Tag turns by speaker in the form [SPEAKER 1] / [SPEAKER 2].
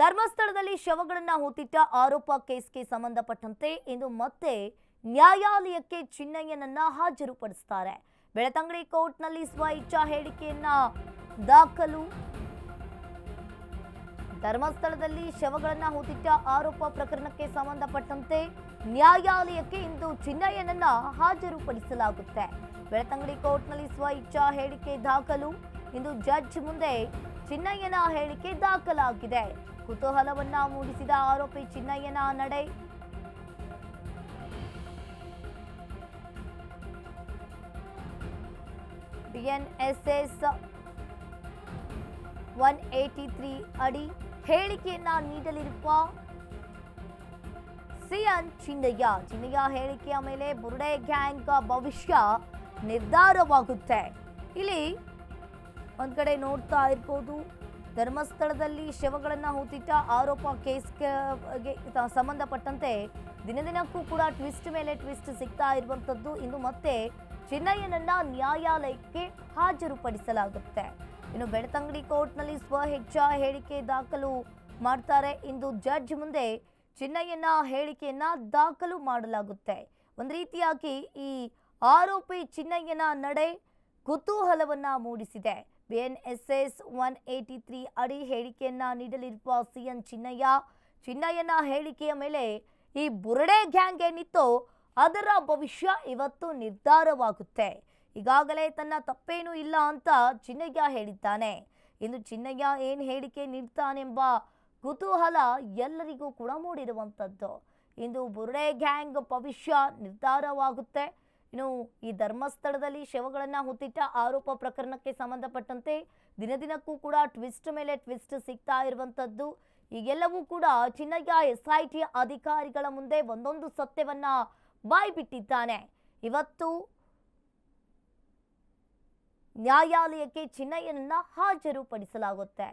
[SPEAKER 1] ಧರ್ಮಸ್ಥಳದಲ್ಲಿ ಶವಗಳನ್ನ ಹೂತಿಟ್ಟ ಆರೋಪ ಕೇಸ್ಗೆ ಸಂಬಂಧಪಟ್ಟಂತೆ ಇಂದು ಮತ್ತೆ ನ್ಯಾಯಾಲಯಕ್ಕೆ ಚಿನ್ನಯ್ಯನನ್ನ ಹಾಜರುಪಡಿಸುತ್ತಾರೆ. ಬೆಳತಂಗಡಿ ಕೋರ್ಟ್ನಲ್ಲಿ ಸ್ವ ಇಚ್ಛಾ ಹೇಳಿಕೆಯನ್ನ ದಾಖಲು. ಧರ್ಮಸ್ಥಳದಲ್ಲಿ ಶವಗಳನ್ನ ಹೂತಿಟ್ಟ ಆರೋಪ ಪ್ರಕರಣಕ್ಕೆ ಸಂಬಂಧಪಟ್ಟಂತೆ ನ್ಯಾಯಾಲಯಕ್ಕೆ ಇಂದು ಚಿನ್ನಯ್ಯನನ್ನ ಹಾಜರುಪಡಿಸಲಾಗುತ್ತೆ. ಬೆಳತಂಗಡಿ ಕೋರ್ಟ್ನಲ್ಲಿ ಸ್ವ ಇಚ್ಛಾ ಹೇಳಿಕೆ ದಾಖಲು. ಇಂದು ಜಡ್ಜ್ ಮುಂದೆ ಚಿನ್ನಯ್ಯನ ಹೇಳಿಕೆ ದಾಖಲಾಗಿದೆ. ಕುತೂಹಲವನ್ನ ಮೂಡಿಸಿದ ಆರೋಪಿ ಚಿನ್ನಯ್ಯನ ನಡೆ. ಬಿಎನ್ಎಸ್ಎಸ್ 183 ಅಡಿ ಹೇಳಿಕೆಯನ್ನ ನೀಡಲಿರುವ ಸಿಎಂ ಚಿನ್ನಯ್ಯ ಹೇಳಿಕೆಯ ಮೇಲೆ ಬುರುಡೆ ಗ್ಯಾಂಗ್ ಭವಿಷ್ಯ ನಿರ್ಧಾರವಾಗುತ್ತೆ. ಇಲ್ಲಿ ಒಂದ್ ಕಡೆ ನೋಡ್ತಾ ಇರ್ಬೋದು, ಧರ್ಮಸ್ಥಳದಲ್ಲಿ ಶವಗಳನ್ನ ಹೂತಿಟ್ಟ ಆರೋಪ ಕೇಸ್ಗೆ ಸಂಬಂಧಪಟ್ಟಂತೆ ದಿನದಿನಕ್ಕೂ ಕೂಡ ಟ್ವಿಸ್ಟ್ ಮೇಲೆ ಟ್ವಿಸ್ಟ್ ಸಿಗ್ತಾ ಇರುವಂತದ್ದು. ಇನ್ನು ಮತ್ತೆ ಚಿನ್ನಯ್ಯನನ್ನ ನ್ಯಾಯಾಲಯಕ್ಕೆ ಹಾಜರುಪಡಿಸಲಾಗುತ್ತೆ. ಇನ್ನು ಬೆಳತಂಗಡಿ ಕೋರ್ಟ್ನಲ್ಲಿ ಸ್ವ ಇಚ್ಛಾ ಹೇಳಿಕೆ ದಾಖಲು ಮಾಡ್ತಾರೆ. ಇಂದು ಜಡ್ಜ್ ಮುಂದೆ ಚಿನ್ನಯ್ಯನ ಹೇಳಿಕೆಯನ್ನ ದಾಖಲು ಮಾಡಲಾಗುತ್ತೆ. ಒಂದು ರೀತಿಯಾಗಿ ಈ ಆರೋಪಿ ಚಿನ್ನಯ್ಯನ ನಡೆ ಕುತೂಹಲವನ್ನ ಮೂಡಿಸಿದೆ. ಬಿಎನ್ಎಸ್ಎಸ್ 183 ಅಡಿ ಹೇಳಿಕೆಯನ್ನ ನೀಡಲಿರುವ ಸಿಎಂ ಚಿನ್ನಯ್ಯನ ಹೇಳಿಕೆಯ ಮೇಲೆ ಈ ಬುರುಡೆ ಗ್ಯಾಂಗ್ ಏನಿತ್ತೋ ಅದರ ಭವಿಷ್ಯ ಇವತ್ತು ನಿರ್ಧಾರವಾಗುತ್ತೆ. ಈಗಾಗಲೇ ತನ್ನ ತಪ್ಪೇನೂ ಇಲ್ಲ ಅಂತ ಚಿನ್ನಯ್ಯ ಹೇಳಿದ್ದಾನೆ. ಇನ್ನು ಚಿನ್ನಯ್ಯ ಏನು ಹೇಳಿಕೆ ನೀಡ್ತಾನೆಂಬ ಕುತೂಹಲ ಎಲ್ಲರಿಗೂ ಕೂಡ ಮೂಡಿರುವಂಥದ್ದು. ಇಂದು ಬುರುಡೆ ಗ್ಯಾಂಗ್ ಭವಿಷ್ಯ ನಿರ್ಧಾರವಾಗುತ್ತೆ. ಇನ್ನು ಈ ಧರ್ಮಸ್ಥಳದಲ್ಲಿ ಶವಗಳನ್ನ ಹೂತಿಟ್ಟ ಆರೋಪ ಪ್ರಕರಣಕ್ಕೆ ಸಂಬಂಧಪಟ್ಟಂತೆ ದಿನದಿನಕ್ಕೂ ಕೂಡ ಟ್ವಿಸ್ಟ್ ಮೇಲೆ ಟ್ವಿಸ್ಟ್ ಸಿಗ್ತಾ ಇರುವಂತದ್ದು. ಈಗೆಲ್ಲವೂ ಕೂಡ ಚಿನ್ನಯ್ಯ ಎಸ್ಐಟಿ ಅಧಿಕಾರಿಗಳ ಮುಂದೆ ಒಂದೊಂದು ಸತ್ಯವನ್ನ ಬಾಯ್ಬಿಟ್ಟಿದ್ದಾನೆ. ಇವತ್ತು ನ್ಯಾಯಾಲಯಕ್ಕೆ ಚಿನ್ನಯ್ಯನನ್ನ ಹಾಜರುಪಡಿಸಲಾಗುತ್ತೆ.